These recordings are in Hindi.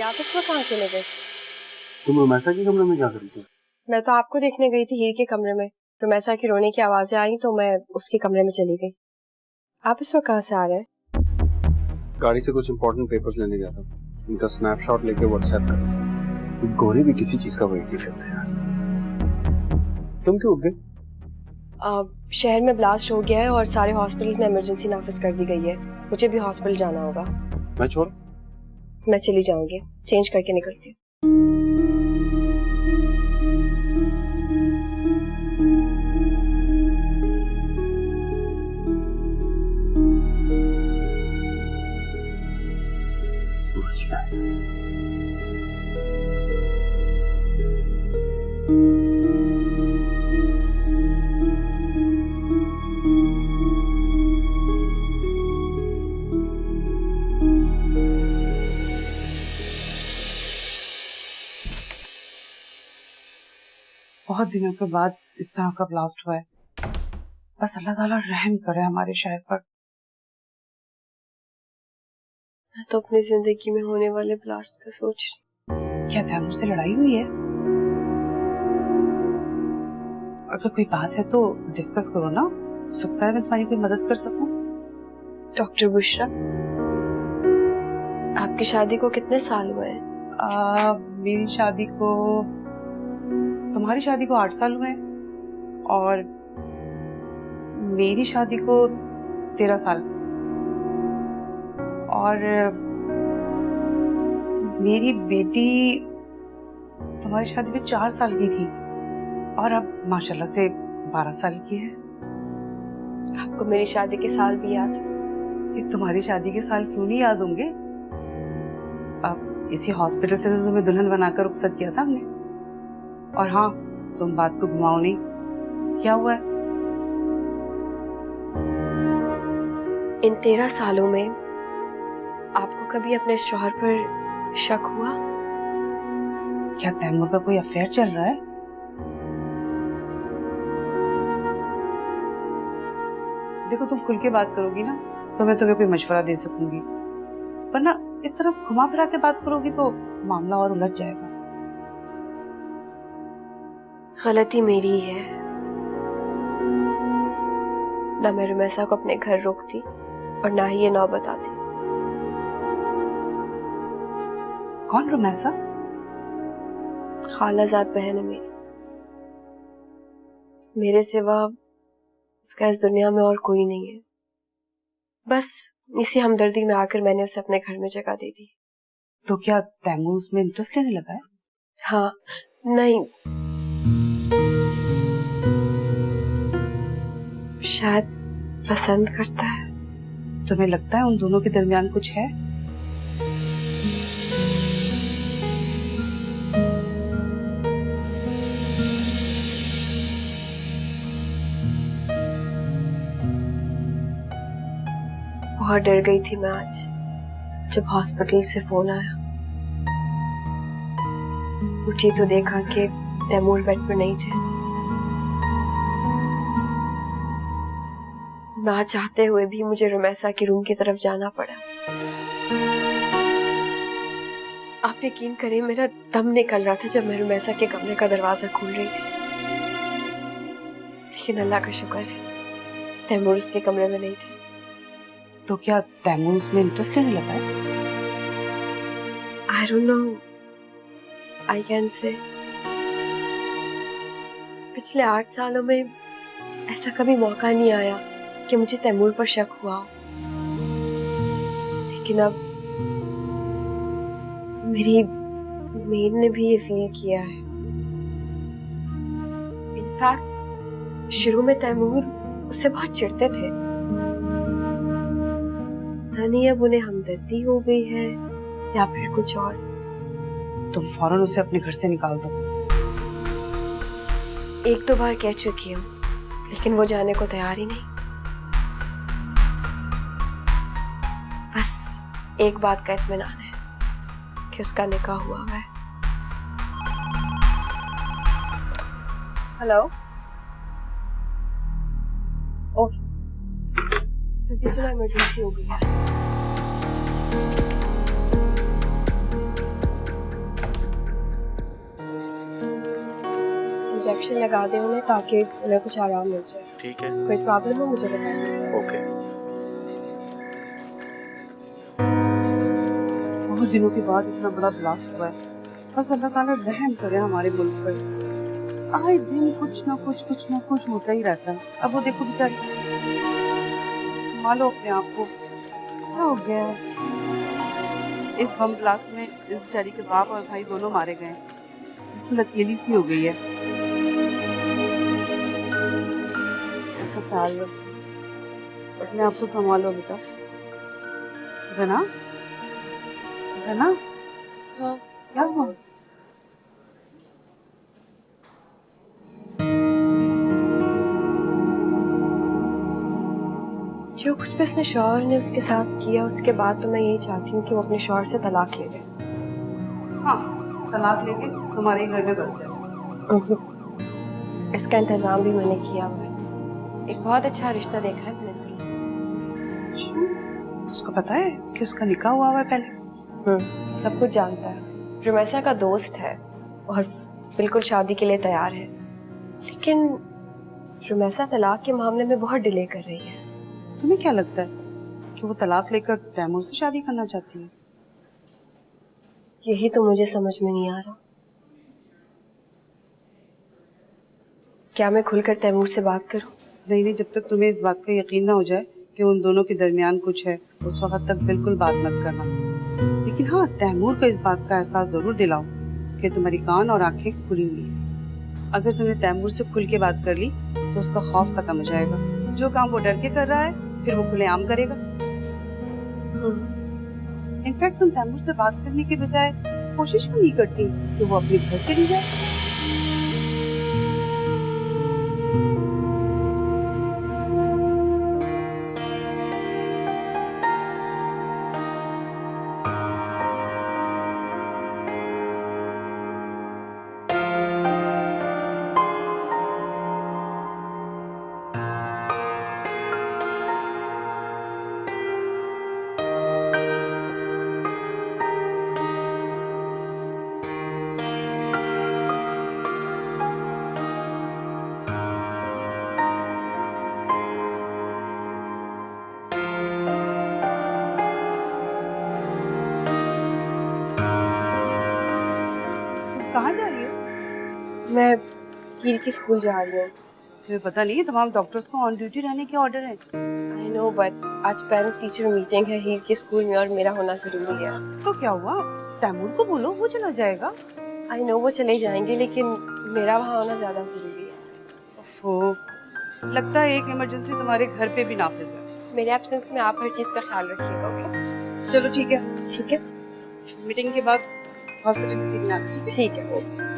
कि आप इस वक्त कहाँ चले गए? तुम रुमैसा के कमरे में क्या कर रही थी? मैं तो आपको देखने गई थी हीर के कमरे में। रुमैसा की रोने की आवाजें आई तो मैं उसके कमरे में चली गई। आप इस वक्त कहाँ से आ रहे हैं? गाड़ी से कुछ इंपॉर्टेंट पेपर्स लेने गया था, उनका स्नैपशॉट लेके व्हाट्सएप कर। गोरी भी किसी चीज का वेट नहीं करते यार। तुम क्यों उठ गए? शहर में ब्लास्ट हो गया है और सारे हॉस्पिटल्स में इमरजेंसी नाफिज कर दी गई है। मुझे भी हॉस्पिटल जाना होगा। मैं छोड़। मैं चली जाऊंगी, चेंज करके निकलती हूँ। बहुत दिनों के बाद इस तरह का ब्लास्ट हुआ है। बस अल्लाह ताला रहम करे हमारे शहर पर। मैं तो अपनी जिंदगी में होने वाले ब्लास्ट का सोच रही। क्या तैमूर से लड़ाई हुई है? अगर कोई बात है तो डिस्कस करो ना, हो सकता है मैं तुम्हारी कोई मदद कर सकूं। डॉक्टर बुशरा, आपकी शादी को कितने साल हुए हैं? मेरी शादी को, तुम्हारी शादी को 8 साल हुए हैं और मेरी शादी को 13 साल। और मेरी बेटी तुम्हारी शादी में 4 साल की थी और अब माशाल्लाह से 12 साल की है। आपको मेरी शादी के साल भी याद? ये तुम्हारी शादी के साल क्यों नहीं याद होंगे? अब इसी हॉस्पिटल से तो तुम्हें दुल्हन बनाकर रुखसत किया था हमने। और हाँ, तुम बात को घुमाओ नहीं। क्या हुआ है? इन 13 सालों में आपको कभी अपने शौहर पर शक हुआ? क्या तैमूर का कोई अफेयर चल रहा है? देखो, तुम खुल के बात करोगी ना तो मैं तुम्हें कोई मशवरा दे सकूंगी, वरना इस तरह घुमा फिरा के बात करोगी तो मामला और उलझ जाएगा। गलती मेरी है। ना मैं रुमैसा को अपने घर रोकती और ना ही ये नौबत आती। कौन रुमैसा? खालाजाद बहन है मेरी। मेरे सिवा उसका इस दुनिया में और कोई नहीं है। बस इसी हमदर्दी में आकर मैंने उसे अपने घर में जगह दे दी। तो क्या तैमूर उसमें इंटरेस्ट लेने लगा है? हाँ, नहीं, शायद पसंद करता है। तुम्हें लगता है उन दोनों के दरमियान कुछ है? बहुत डर गई थी मैं आज जब हॉस्पिटल से फोन आया। उठी तो देखा कि तैमूर बेड पर नहीं थे। ना चाहते हुए भी मुझे रुमैसा के रूम की तरफ जाना पड़ा। आप यकीन करें, मेरा दम निकल रहा था जब मैं रुमैसा के कमरे का दरवाजा खोल रही थी। लेकिन अल्लाह का शुक्र है, तैमूर उसके कमरे में नहीं थे। तो क्या तैमूर उसमें इंटरेस्ट लेने लगा है? I don't know. I can say. पिछले 8 सालों में ऐसा कभी मौका नहीं आया कि मुझे तैमूर पर शक हुआ। लेकिन अब मेरी मेड ने भी ये फील किया है। इनफैक्ट शुरू में तैमूर उससे बहुत चिढ़ते थे। नहीं, अब उन्हें हमदर्दी हो गई है या फिर कुछ और। तुम फौरन उसे अपने घर से निकाल दो। 1-2 बार कह चुकी हूँ, लेकिन वो जाने को तैयार ही नहीं। बस एक बात का इत्मीनान है कि उसका निकाह हुआ है। हेलो, ओह, जल्दी चलो, इमरजेंसी हो गई है। इंजेक्शन लगा दे उन्हें ताकि उन्हें कुछ आराम मिल जाए। ठीक है, कोई प्रॉब्लम हो मुझे बताइए। ओके। बहुत दिनों के बाद इतना बड़ा ब्लास्ट हुआ है। बस अल्लाह ताला रहम करे हमारे मुल्क पर। आए दिन कुछ ना कुछ होता ही रहता है। अब वो देखो बेचारी, संभालो अपने आप को, क्या हो गया है? इस बम ब्लास्ट में इस बेचारी के बाप और भाई दोनों मारे गए। बिल्कुल अकेली सी हो गई है। अपना ख्याल रखो, अपने आप को संभालो बेटा। गना, गना, हाँ। क्या हुआ? जो कुछ भी उसने शौहर ने उसके साथ किया उसके बाद तो मैं यही चाहती हूँ कि वो अपने शौहर से तलाक ले ले। हाँ, तलाक लेके तुम्हारे ही घर में बस जाए। इसका इंतजाम भी मैंने किया हुआ है। एक बहुत अच्छा रिश्ता देखा है मैंने उसके लिए। उसको पता है कि उसका निकाह हुआ है पहले? सब कुछ जानता है। रुमैसा का दोस्त है और बिल्कुल शादी के लिए तैयार है, लेकिन रुमैसा तलाक के मामले में बहुत डिले कर रही है। तुम्हें क्या लगता है कि वो तलाक लेकर तैमूर से शादी करना चाहती है? यही तो मुझे समझ में नहीं आ रहा। क्या मैं खुलकर तैमूर से बात करूं? नहीं, जब तक तुम्हें इस बात का यकीन ना हो जाए कि उन दोनों के दरमियान कुछ है, उस वक्त तक बिल्कुल बात मत करना। लेकिन हाँ, तैमूर को इस बात का एहसास जरूर दिलाओ कि तुम्हारी कान और आंखें खुली हुई है। अगर तुमने तैमूर से खुल के बात कर ली तो उसका खौफ खत्म हो जाएगा। जो काम वो डर के कर रहा है फिर वो खुलेआम करेगा। इनफैक्ट तुम तैमूर से बात करने के बजाय कोशिश क्यों नहीं करती कि वो अपने घर चली जाए? कहाँ जा रही हो? मैं हीर की स्कूल जा रही हूँ। तुम्हें पता नहीं है तमाम डॉक्टर्स को ऑन ड्यूटी रहने के ऑर्डर है। आई नो, बट आज पेरेंट्स टीचर मीटिंग है हीर के स्कूल में और मेरा होना जरूरी है। तो क्या हुआ? तैमूर को बोलो, वो चला जाएगा। आई नो वो चले जाएंगे, लेकिन मेरा वहाँ होना ज्यादा जरूरी है। ओफो, लगता है एक इमरजेंसी तुम्हारे घर पे भी नाफिज है। मेरे एब्सेंस में आप हर चीज का ख्याल रखिएगा। ओके, चलो ठीक है, ठीक है, मीटिंग के बाद हॉस्पिटल रिसीव आना। ठीक है।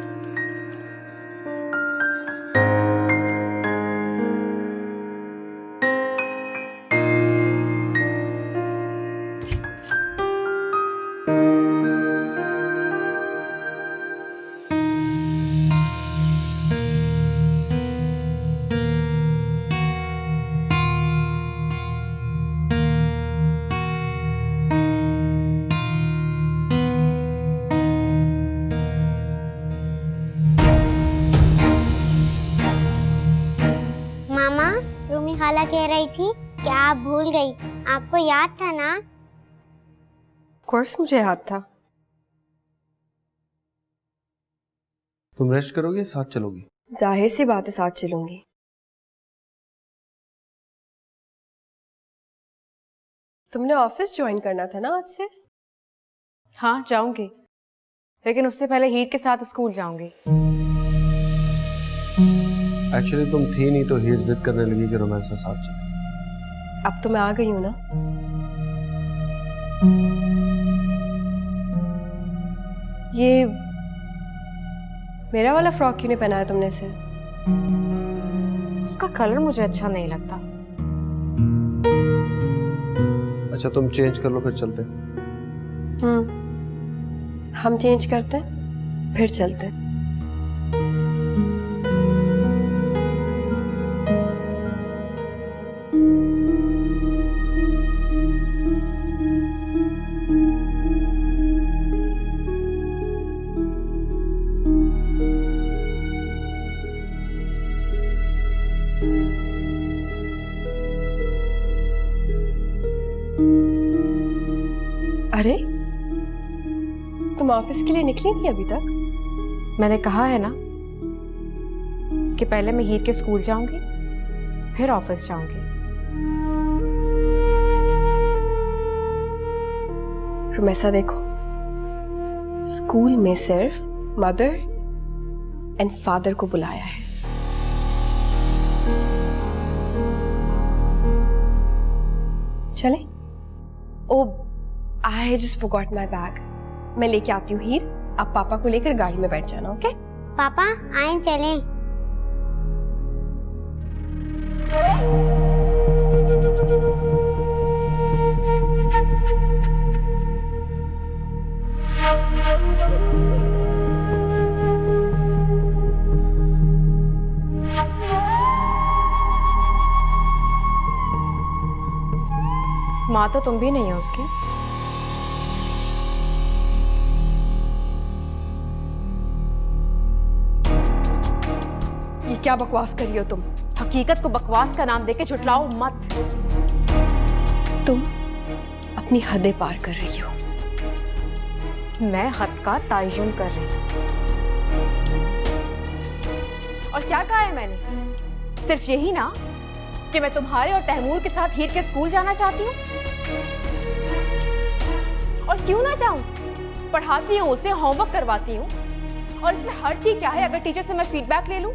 मामा, रूमी खाला कह रही थी कि आप भूल गई, आपको याद था ना? कोर्स मुझे याद था। तुम रेस्ट करोगे, साथ चलोगी? जाहिर सी बात है साथ चलूंगी। तुमने ऑफिस ज्वाइन करना था ना आज से? हाँ जाऊंगी, लेकिन उससे पहले हीर के साथ स्कूल जाऊंगी। एक्चुअली तुम थी नहीं तो हीर जिद करने लगी कि रोमांसा साथ चले। अब तो मैं आ गई हूँ ना। ये मेरा वाला फ्रॉक क्यों नहीं पहना है तुमने इसे? उसका कलर मुझे अच्छा नहीं लगता। अच्छा तुम चेंज कर लो, फिर चलते। हम चेंज करते हैं, फिर चलते हैं। तुम ऑफिस के लिए निकली नहीं अभी तक? मैंने कहा है ना कि पहले मैं हीर के स्कूल जाऊंगी, फिर ऑफिस जाऊंगी। रुमैसा देखो, स्कूल में सिर्फ मदर एंड फादर को बुलाया है। चले? Oh, I just forgot my bag. मैं लेके आती हूँ हीर, आप पापा को लेकर गाड़ी में बैठ जाना, ओके? पापा आए चलें। माँ तो तुम भी नहीं हो उसकी। ये क्या बकवास कर रही हो तुम? हकीकत को बकवास का नाम देके झुठलाओ मत। तुम अपनी हदें पार कर रही हो। मैं हद का तयन कर रही हूँ। और क्या कहा है मैंने? सिर्फ यही ना कि मैं तुम्हारे और तैमूर के साथ हीर के स्कूल जाना चाहती हूँ। और क्यों ना चाहूं? पढ़ाती हूँ उसे, होमवर्क करवाती हूँ, और इसमें हर चीज क्या है अगर टीचर से मैं फीडबैक ले लूं?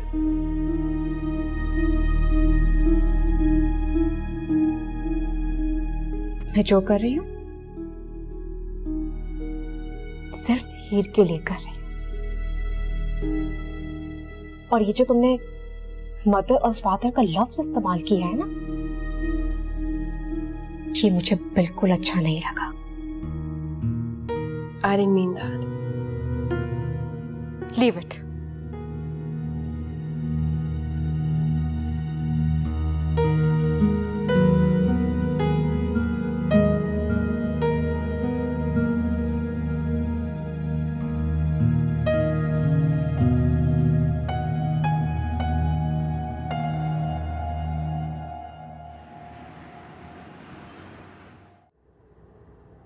मैं जो कर रही हूँ सिर्फ हीर के लिए कर रही हूँ। और ये जो तुमने मदर और फादर का लफ्ज इस्तेमाल किया है ना, ये मुझे बिल्कुल अच्छा नहीं लगा। I didn't mean that. Leave it.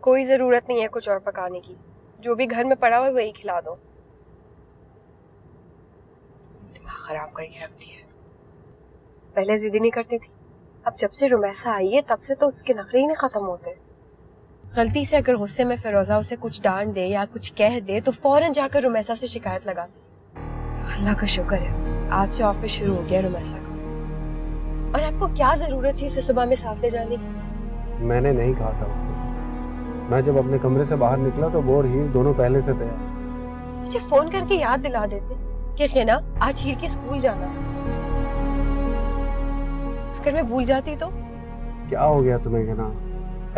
कोई जरूरत नहीं है कुछ और पकाने की, जो भी घर में पड़ा हुआ है वही खिला दो। दिमाग खराब करके रखती है। पहले जिद नहीं करती थी, अब जब से रुमैसा आई है तब से तो उसके नखरे ही नहीं खत्म होते। गलती से अगर गुस्से में फिरोजा उसे कुछ डांट दे या कुछ कह दे तो फौरन जाकर रुमैसा से शिकायत लगाती। अल्लाह का शुक्र है आज से ऑफिस शुरू हो गया रुमैसा का। और आपको क्या जरूरत थी उसे सुबह में साथ ले जाने की? मैंने नहीं कहा था उससे। मैं जब अपने कमरे से बाहर निकला तो वो और हीर दोनों पहले से तैयार। मुझे फोन करके याद दिला देते कि खैना आज हीर के स्कूल जाना है। अगर मैं भूल जाती तो? क्या हो गया तुम्हें कहना?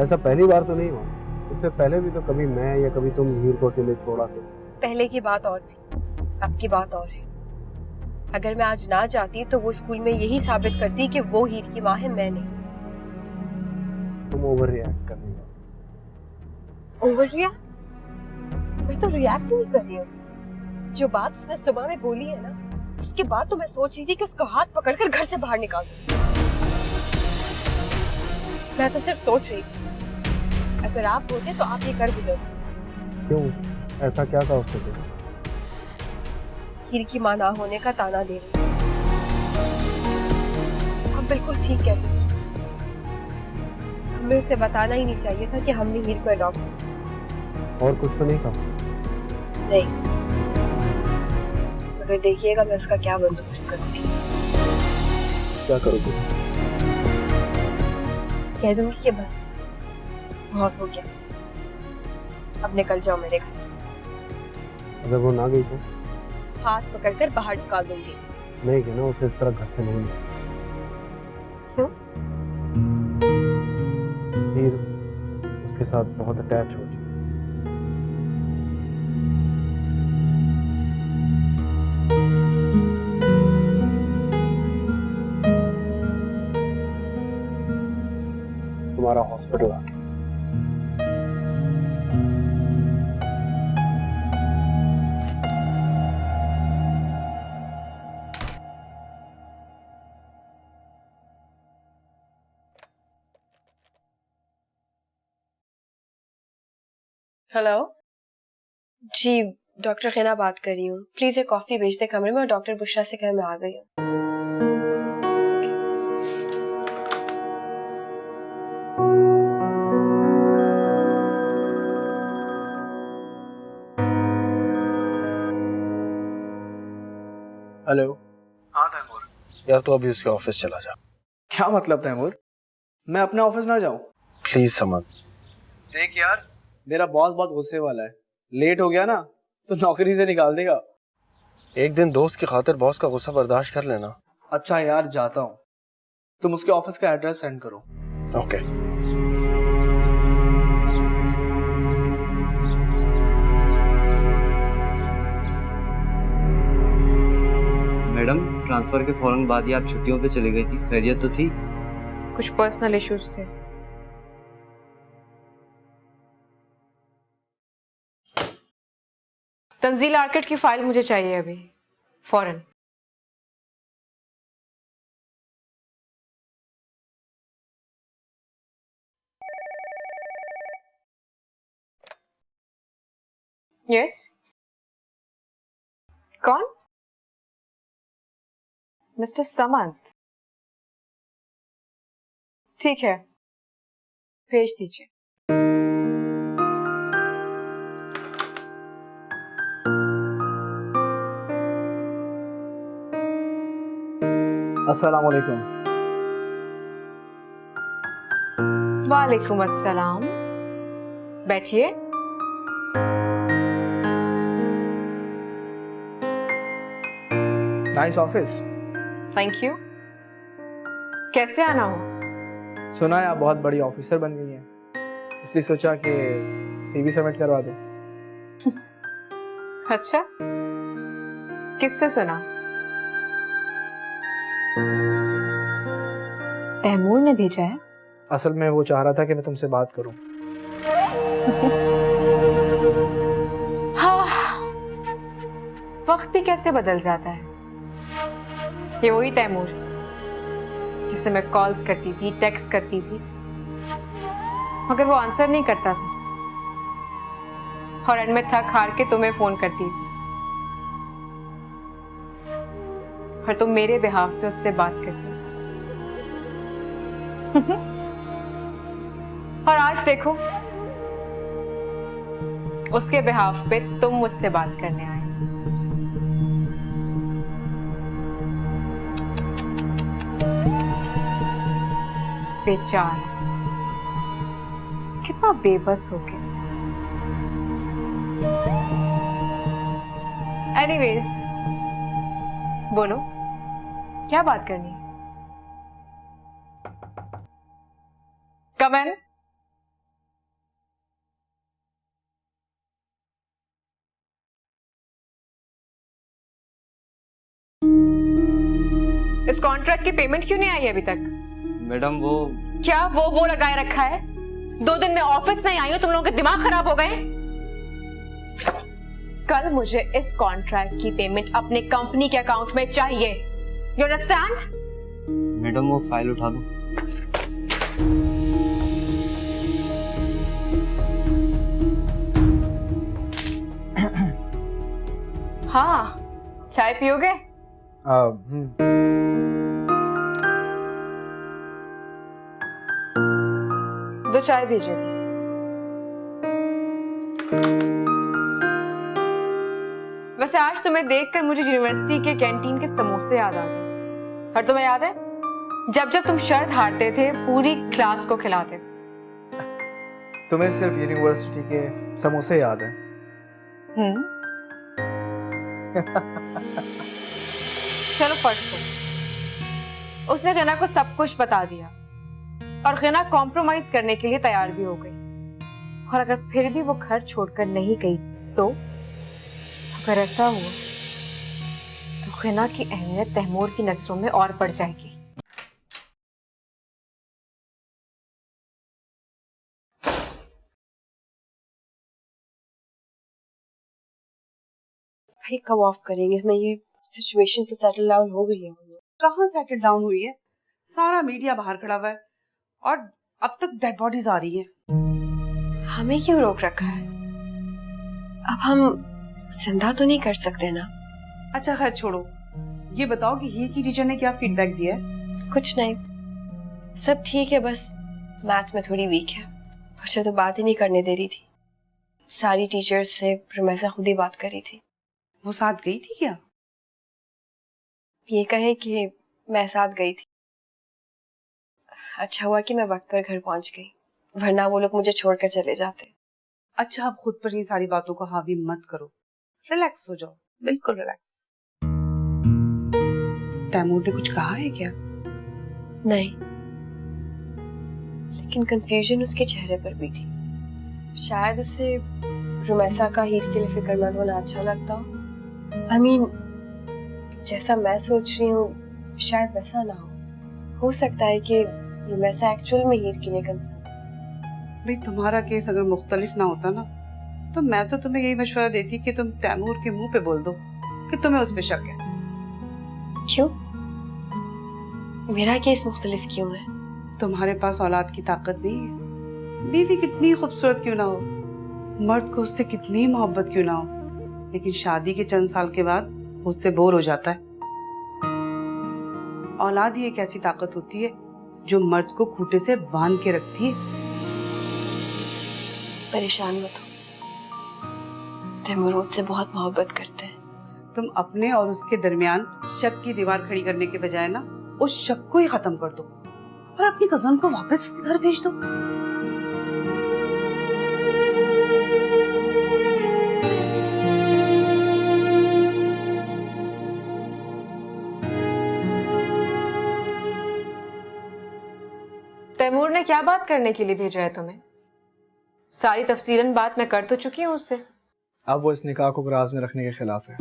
ऐसा पहली बार तो नहीं हुआ। इससे पहले भी तो कभी मैं या कभी तुम हीर को अकेले छोड़ा थे। पहले की बात और थी, अब की बात और है। अगर मैं आज ना जाती तो वो स्कूल में यही साबित करती कि वो हीर की माँ है, मैं नहीं। तुम ओवर रिएक्ट कर रही हो। Over react? मैं तो रिएक्ट नहीं कर रही हूँ। जो बात उसने सुबह में बोली है ना, उसके बाद तो मैं सोच रही थी कि उसका हाथ पकड़कर घर से बाहर निकाल दूं। मैं तो सिर्फ सोच रही थी, अगर आप होते तो आप ये कर गुजरते। क्यों? ऐसा क्या था उससे? हीर की माँ ना होने का ताना दे रही। अब बिल्कुल ठीक है, हमें उसे बताना ही नहीं चाहिए था कि हमने हीर को अडॉप्ट किया। और कुछ तो नहीं कहा? नहीं, मगर देखिएगा मैं उसका क्या बंदोबस्त करूंगी। क्या करोगे? कह दूंगी कि बस बहुत हो गया, अब निकल जाओ मेरे घर से। अगर वो ना गई तो? हाथ पकड़कर बाहर निकाल दूंगी। नहीं कहना उसे इस तरह घर से नहीं निकाल। क्यों? हीर उसके साथ बहुत अटैच हो चुकी। तुम्हारा हॉस्पिटल आ गया। हेलो, जी डॉक्टर खैना बात कर रही हूँ, प्लीज एक कॉफी भेज दे कमरे में और डॉक्टर बुशरा से कह मैं आ गई हूँ। हेलो। हाँ तैमूर, यार तो अभी उसके ऑफिस चला जा। क्या मतलब तैमूर, मैं अपने ऑफिस ना जाऊँ? प्लीज समझ। देख यार, मेरा बॉस बहुत गुस्से वाला है, लेट हो गया ना तो नौकरी से निकाल देगा। एक दिन दोस्त की खातिर बॉस का गुस्सा बर्दाश्त कर लेना। अच्छा यार जाता हूँ, तुम उसके ऑफिस का एड्रेस सेंड करो। ओके। मैडम, ट्रांसफर के फौरन बाद ही आप छुट्टियों पे चली गई थी, खैरियत तो थी? कुछ पर्सनल इश्यूज थे। तंजील आर्किड की फाइल मुझे चाहिए अभी, फौरन। यस, कौन? मिस्टर समंत, ठीक है, भेज दीजिए। अस्सलाम वालेकुम। वालेकुम अस्सलाम, बैठिए। Nice office. Thank you. कैसे आना हो? सुना है आप बहुत बड़ी ऑफिसर बन गई हैं, इसलिए सोचा कि सीवी सबमिट करवा दो। अच्छा, किससे सुना? तैमूर ने भेजा है? असल में वो चाह रहा था कि मैं तुमसे बात करूं। हाँ, वक्त भी कैसे बदल जाता है। ये वही तैमूर जिसे मैं कॉल्स करती थी, टेक्स्ट करती थी, मगर वो आंसर नहीं करता था और एंड में थक हार के तुम्हें फोन करती थी और तुम मेरे बिहाफ पे उससे बात करती। और आज देखो, उसके बिहाफ पे तुम मुझसे बात करने आए। बेचारा, कितना बेबस हो गया। एनीवेज, बोलो क्या बात करनी है? कम इन। इस कॉन्ट्रैक्ट की पेमेंट क्यों नहीं आई अभी तक? मैडम वो क्या वो लगाए रखा है? 2 दिन में ऑफिस नहीं आई हूं, तुम लोगों के दिमाग खराब हो गए? कल मुझे इस कॉन्ट्रैक्ट की पेमेंट अपने कंपनी के अकाउंट में चाहिए। You understand? मैडम वो फाइल उठा दो। हाँ, चाय पियोगे? दो चाय भेजो। वैसे आज तुम्हें देखकर मुझे यूनिवर्सिटी के कैंटीन के समोसे याद आ गए। और तुम्हें याद है जब जब तुम शर्त हारते थे पूरी क्लास को खिलाते थे। तुम्हें सिर्फ यूनिवर्सिटी के समोसे याद हैं? चलो फर्स्ट को उसने गना को सब कुछ बता दिया और गना कॉम्प्रोमाइज करने के लिए तैयार भी हो गई। और अगर फिर भी वो घर छोड़कर नहीं गई तो अगर ऐसा हुआ तो गना की अहमियत तैमूर की नजरों में और बढ़ जाएगी। भाई कब ऑफ करेंगे हमें? ये सिचुएशन तो सेटल डाउन हो गई है। कहाँ सेटल डाउन हुई है? सारा मीडिया बाहर खड़ा हुआ है और अब तक डेड बॉडीज आ रही है। हमें क्यों रोक रखा है? अब हम जिंदा तो नहीं कर सकते ना। अच्छा खैर छोड़ो, ये बताओ कि हीर की टीचर ने क्या फीडबैक दिया है? कुछ नहीं, सब ठीक है, बस मैथ्स में थोड़ी वीक है। मुझे तो बात ही नहीं करने दे रही थी। सारी टीचर्स से रुमैसा खुद ही बात कर रही थी। वो साथ गई थी क्या? ये कहें कि मैं साथ गई थी। अच्छा हुआ कि मैं वक्त पर घर पहुंच गई, वरना वो लोग मुझे छोड़कर चले जाते। अच्छा, आप खुद पर इन सारी बातों को हावी मत करो, रिलैक्स हो जाओ, बिल्कुल रिलैक्स। तैमूर ने कुछ कहा है क्या? नहीं, लेकिन कंफ्यूजन उसके चेहरे पर भी थी। शायद उसे रुमैसा का हीर के लिए फिक्रमंद होना अच्छा लगता हो। I mean, जैसा मैं सोच रही हूँ शायद वैसा ना हो सकता है कि रुमैसा एक्चुअल में हीर के लिए कंसर्न। भाई तुम्हारा केस अगर मुख्तलिफ ना होता ना, तो मैं तो तुम्हें यही मशवरा देती कि तुम तैमूर के मुंह पे बोल दो कि तुम्हें उस पे शक है। क्यों? मेरा केस मुख्तलिफ क्यों है? तुम्हारे पास औलाद की ताकत नहीं है। बीवी कितनी खूबसूरत क्यों ना हो, मर्द को उससे कितनी मोहब्बत क्यों ना हो, लेकिन शादी के चंद साल के बाद उससे बोर हो जाता है। औलाद ही एक ऐसी ताकत होती है जो मर्द को खूंटे से बांध के रखती है। परेशान मत हो, तैमूर मुझसे बहुत मोहब्बत करते हैं। तुम अपने और उसके दरमियान शक की दीवार खड़ी करने के बजाय ना उस शक को ही खत्म कर दो और अपनी कजन को वापस उसके घर भेज दो। तैमूर ने क्या बात करने के लिए भेजा है तुम्हें? सारी तफसीलन बात मैं कर तो चुकी हूँ उससे। अब वो इस निकाह को राज में रखने के खिलाफ है।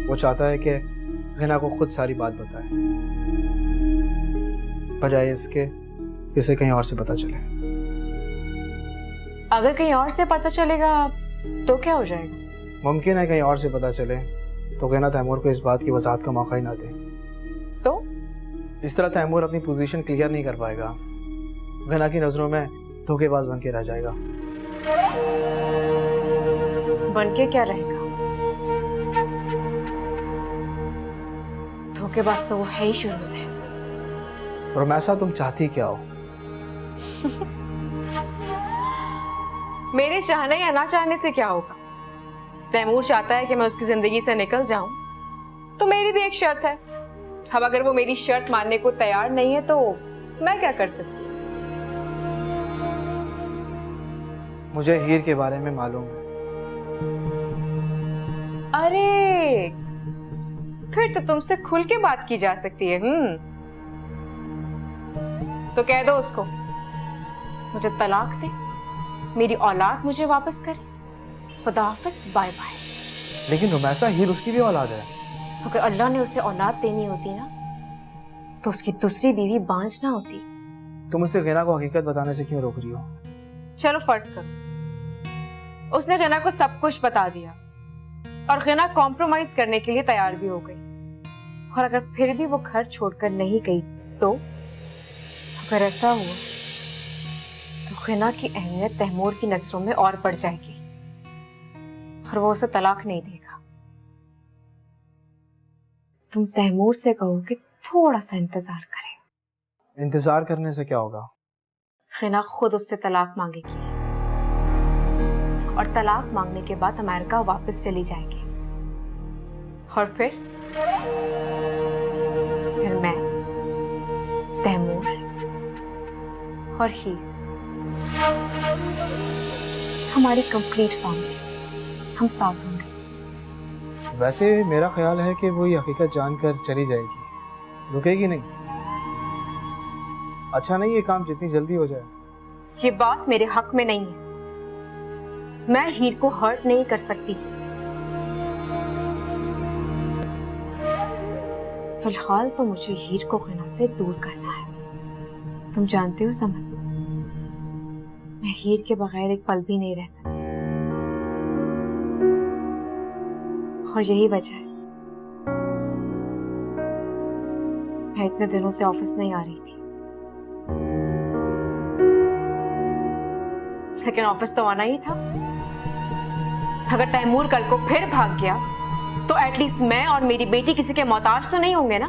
वो चाहता है कि गना को खुद सारी बात बताए, बजाय इसके कि इसे कहीं और से पता चले। अगर कहीं और से पता चलेगा तो क्या हो जाएगा? मुमकिन है कहीं और से पता चले तो गना तैमूर को इस बात की वजाहत का मौका ही ना दे। तो इस तरह तैमूर अपनी पोजीशन क्लियर नहीं कर पाएगा, गना की नजरों में धोखेबाज बन के रह जाएगा। बन के क्या रहेगा? धोखेबाज तो वो है ही शुरू से। रुमैसा, तुम चाहती क्या हो? मेरे चाहने या ना चाहने से क्या होगा? तैमूर चाहता है कि मैं उसकी जिंदगी से निकल जाऊं, तो मेरी भी एक शर्त है। अब अगर वो मेरी शर्त मानने को तैयार नहीं है तो मैं क्या कर सकती हूँ? मुझे हीर के बारे में मालूम है। अरे, फिर तो तुमसे खुल के बात की जा सकती है। तो कह दो उसको मुझे तलाक दे, मेरी औलाद मुझे वापस करे, खुदा हाफिज, बाय बाय। लेकिन रुमैसा, हीर उसकी भी औलाद है। अगर अल्लाह ने उसे औलाद देनी होती ना, तो उसकी दूसरी बीवी बांझ ना होती। तुम उससे गना को हकीकत बताने से क्यों रोक रही हो? चलो फर्ज करो उसने गना को सब कुछ बता दिया और गना कॉम्प्रोमाइज करने के लिए तैयार भी हो गई, और अगर फिर भी वो घर छोड़कर नहीं गई तो अगर ऐसा हुआ तो गना की अहमियत तैमूर की नजरों में और बढ़ जाएगी और वो उसे तलाक नहीं देगा। तुम तैमूर से कहो कि थोड़ा सा इंतजार करे। इंतजार करने से क्या होगा? गना खुद उससे तलाक मांगेगी और तलाक मांगने के बाद अमेरिका वापस चली जाएगी, और फिर मैं, तैमूर और हीर, हमारी कंप्लीट फैमिली, हम साथ होंगे। वैसे मेरा ख्याल है कि वो ये हकीकत जानकर चली जाएगी, रुकेगी नहीं। अच्छा नहीं ये काम जितनी जल्दी हो जाए। ये बात मेरे हक में नहीं है, मैं हीर को हर्ट नहीं कर सकती। फिलहाल तो मुझे हीर को गना से दूर करना है। तुम जानते हो समन, मैं हीर के बगैर एक पल भी नहीं रह सकती, और यही वजह है मैं इतने दिनों से ऑफिस नहीं आ रही थी। लेकिन ऑफिस तो आना ही था, अगर तैमूर कल को फिर भाग गया तो एटलीस्ट मैं और मेरी बेटी किसी के मोहताज तो नहीं होंगे ना।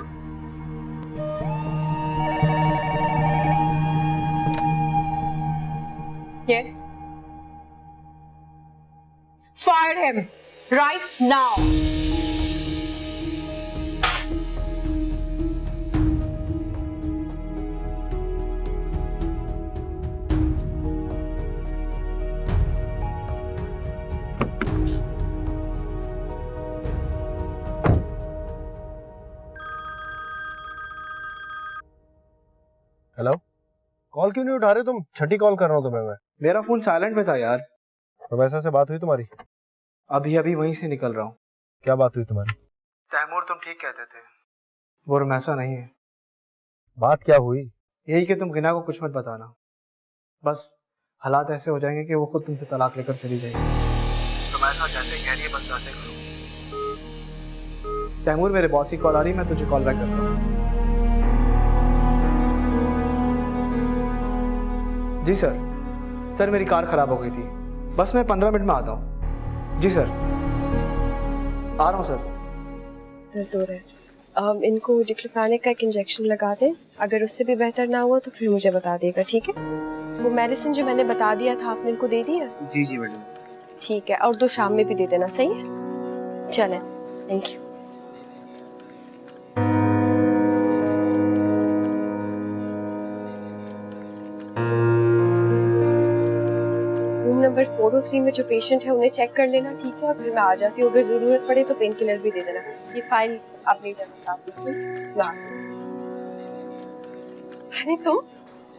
Yes, fire him right now. Hello, call क्यों नहीं उठा रहे तुम? छठी कॉल कर रहा हूँ तुम्हें मैं। मेरा फोन साइलेंट में था यार। रुमैसा से बात हुई तुम्हारी? अभी अभी वहीं से निकल रहा हूँ। क्या बात हुई तुम्हारी? तैमूर तुम ठीक कहते थे, वो रुमैसा नहीं है। बात क्या हुई? यही कि तुम गिना को कुछ मत बताना, बस हालात ऐसे हो जाएंगे कि वो खुद तुमसे तलाक लेकर चली जाएगी। रुमैसा जैसे कह रही है बस वैसे करो। तैमूर, मेरे बॉस की कॉल आ रही है, मैं तुझे कॉल बैक करता हूँ। जी सर। सर मेरी कार खराब हो गई थी, बस मैं 15 मिनट में आता हूँ। जी सर, आ रहा हूँ सर। दर्द हो रहा है। इनको डिक्लोफेनाक का एक इंजेक्शन लगा दें, अगर उससे भी बेहतर ना हुआ तो फिर मुझे बता देगा, ठीक है? वो मेडिसिन जो मैंने बता दिया था आपने इनको दे दिया? जी जी मैडम। ठीक है, और 2 शाम में भी दे देना, सही है? चलें, थैंक यू। रूम नंबर 403 में जो पेशेंट है उन्हें चेक कर लेना, ठीक है? और फिर मैं आ जाती हूँ, अगर जरूरत पड़े तो पेन किलर भी दे देना। ये फाइल आप ले जाना साथ से। अरे तुम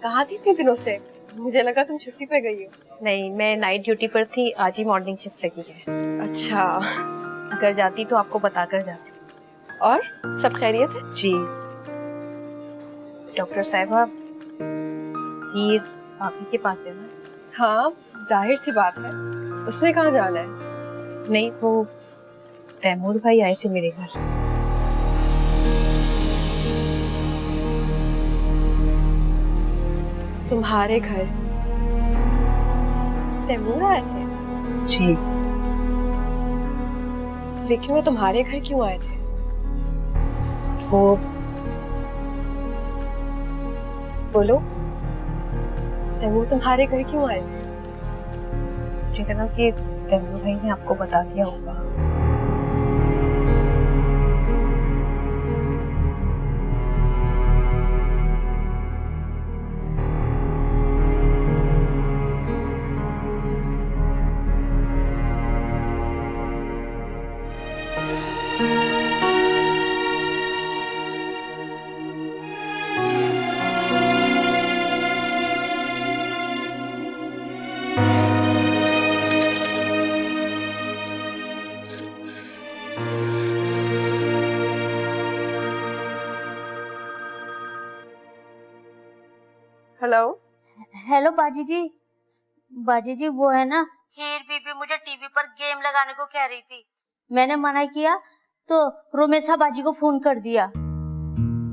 कहाँ थी इतने दिनों से? मुझे लगा तुम छुट्टी पे गई हो। नहीं, मैं नाइट ड्यूटी पर थी, आज ही मॉर्निंग शिफ्ट लगी है। अच्छा, अगर जाती तो आपको बता कर जाती। और सब खैरियत है? जी डॉक्टर साहिबा, हीर आप ही के पास है ना? हाँ, जाहिर सी बात है, उसने कहाँ जाना है? नहीं, वो तैमूर भाई आए थे मेरे घर। तुम्हारे घर तैमूर आए थे? जी। लेकिन वो तुम्हारे घर क्यों आए थे? वो बोलो, तैमूर तुम्हारे घर क्यों आए थे? मुझे लगा कि तैमूर भाई ने आपको बता दिया होगा। हेलो। हेलो बाजी जी। बाजी जी, वो है ना हीर बीबी मुझे टीवी पर गेम लगाने को कह रही थी। मैंने मना किया तो रुमेसा बाजी को फोन कर दिया।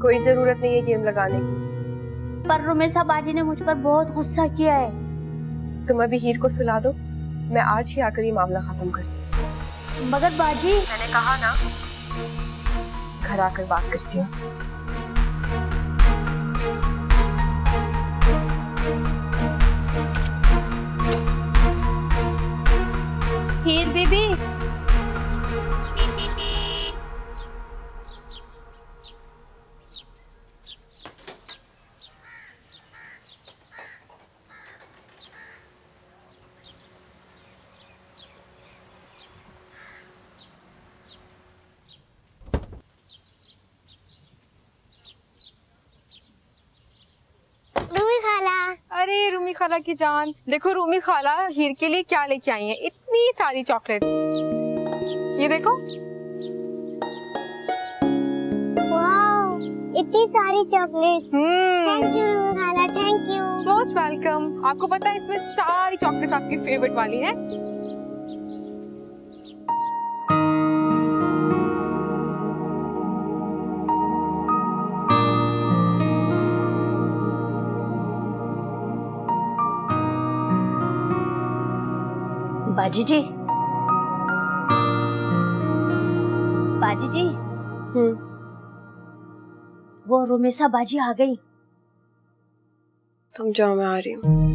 कोई जरूरत नहीं है गेम लगाने की। पर रुमेसा बाजी ने मुझ पर बहुत गुस्सा किया है। तुम अभी हीर को सुला दो, मैं आज ही आकर ये मामला खत्म कर। मगर बाजी, मैंने कहा ना, घर आकर बात करती हूँ। हीर बीबी, रूमी खाला। अरे रूमी खाला की जान, देखो रूमी खाला हीर के लिए क्या लेके आई हैं, इतनी सारी चॉकलेट्स। ये देखो। वाओ, इतनी सारी चॉकलेट्स। थैंक यू रूमी खाला, थैंक यू। Most welcome. आपको पता है इसमें सारी चॉकलेट्स आपकी फेवरेट वाली हैं। बाजी जी, बाजी जी वो रोमेसा बाजी आ गई। तुम जाओ, मैं आ रही हूँ।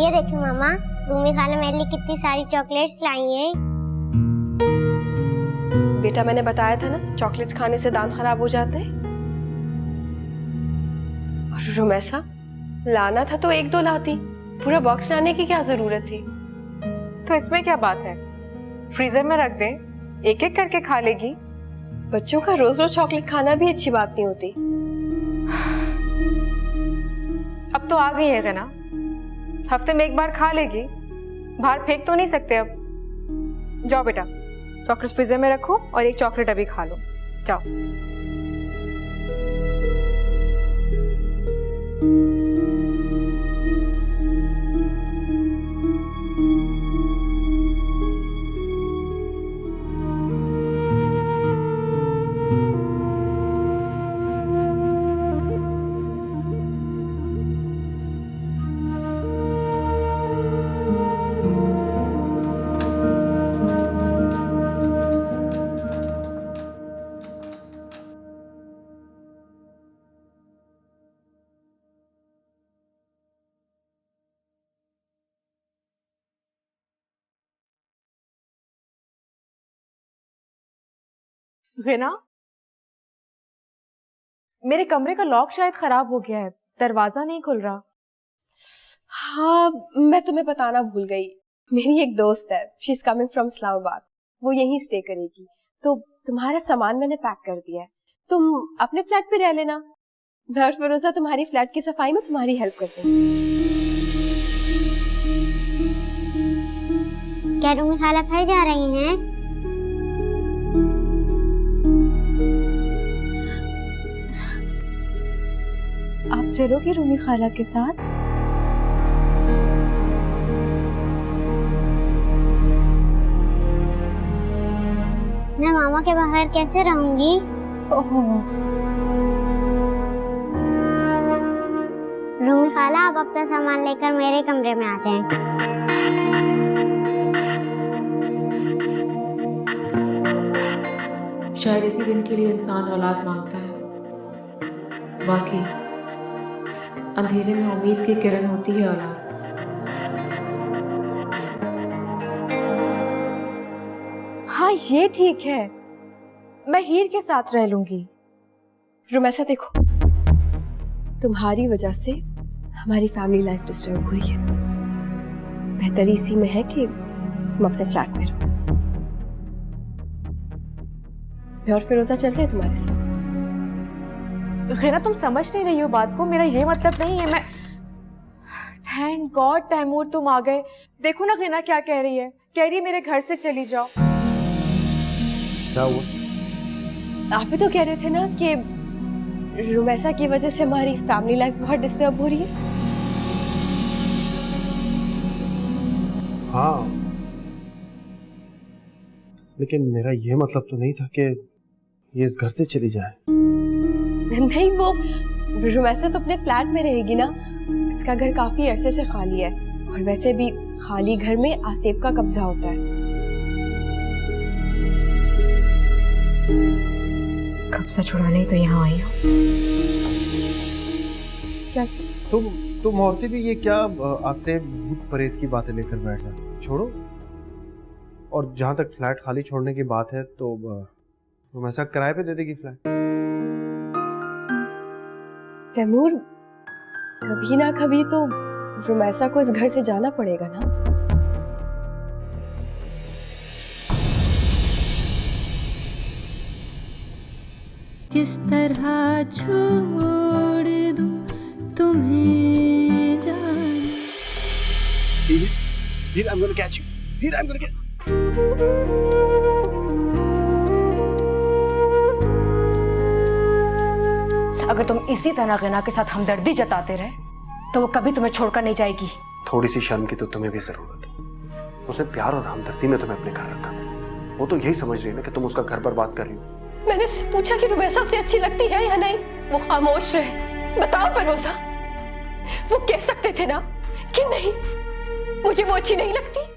ये देखो मामा, रूमी खाला मेरे लिए कितनी सारी चॉकलेट्स लाई है। बेटा, मैंने बताया था ना, चॉकलेट्स खाने से दांत खराब हो जाते हैं। और रुमैसा, लाना था तो एक दो लाती, पूरा बॉक्स लाने की क्या जरूरत थी? तो इसमें क्या बात है, फ्रीजर में रख दे, एक एक करके खा लेगी। बच्चों का रोज रोज चॉकलेट खाना भी अच्छी बात नहीं होती। अब तो आ गई है ना, हफ्ते में एक बार खा लेगी, बाहर फेंक तो नहीं सकते अब। जाओ बेटा, चॉकलेट फ्रीजर में रखो और एक चॉकलेट अभी खा लो, जाओ। रीना, मेरे कमरे का लॉक शायद खराब हो गया है, दरवाजा नहीं खुल रहा। हाँ, मैं तुम्हें बताना भूल गई, मेरी एक दोस्त है, she is coming from Islamabad, वो यहीं स्टे करेगी, तो तुम्हारा सामान मैंने पैक कर दिया है, तुम अपने फ्लैट पे रह लेना, मैं और फिरोजा तुम्हारी फ्लैट की सफाई में तुम्हारी हेल्प करते हैं। क्या रूमी खाला फिर जा रही हैं? आप चलोगी रूमी खाला के साथ? मैं मामा के बगैर कैसे रहूंगी? ओहो, रूमी खाला, आप अपना सामान लेकर मेरे कमरे में आ जाएं। शायद इसी दिन के लिए इंसान औलाद मांगता है। वाकई अंधेरे में उम्मीद की किरण होती है औलाद। हाँ ये ठीक है, मैं हीर के साथ रह लूंगी। रुमैसा देखो, तुम्हारी वजह से हमारी फैमिली लाइफ डिस्टर्ब हो रही है, बेहतरी इसी में है कि तुम अपने फ्लैट में रहो। मैं और फिरोजा चल रहे हैं तुम्हारे साथ। रीना, तुम समझ नहीं रही हो बात को, मेरा ये मतलब नहीं है। मैं थैंक गॉड तैमूर तुम आ गए। देखो ना रीना क्या कह रही है, कह रही है मेरे घर से चली जाओ। क्या हुआ? आप भी तो कह रहे थे ना कि रुमैसा की वजह से हमारी फैमिली लाइफ बहुत डिस्टर्ब हो रही है। हाँ, लेकिन मेरा ये मतलब तो नहीं था कि ये इस घर से चली जाए। नहीं, वो रुमैसा तो अपने फ्लैट में रहेगी ना, इसका घर काफी अरसे से खाली है, और वैसे भी खाली घर में आसिफ का कब्जा होता है। कब्जा छुड़ाने तो यहाँ आई हो। क्या तुम औरतें भी ये क्या आसिफ भूत प्रेत की बातें लेकर बैठ जाती? छोड़ो। और जहां तक फ्लैट खाली छोड़ने की बात है तो रुमैसा किराए पे दे देगी फ्लैट। तैमूर, कभी ना कभी तो रुमैसा को इस घर से जाना पड़ेगा ना। किस तरह छोड़ दूं तुम्हें जान। Here I'm gonna catch you. Here I'm gonna get. अगर तुम इसी तरह गना के साथ हमदर्दी जताते रहे तो वो कभी तुम्हें छोड़कर नहीं जाएगी। थोड़ी सी शर्म की तो तुम्हें भी जरूरत है। उसने प्यार और हमदर्दी में तुम्हें अपने घर रखा था। वो तो यही समझ रही है ना कि तुम उसका घर बर्बाद कर रही हो। मैंने उससे पूछा कि रुमैसा उसे अच्छी लगती है या नहीं, वो खामोश रहे। बताओ फिरोजा, वो कह सकते थे ना कि नहीं मुझे वो अच्छी नहीं लगती।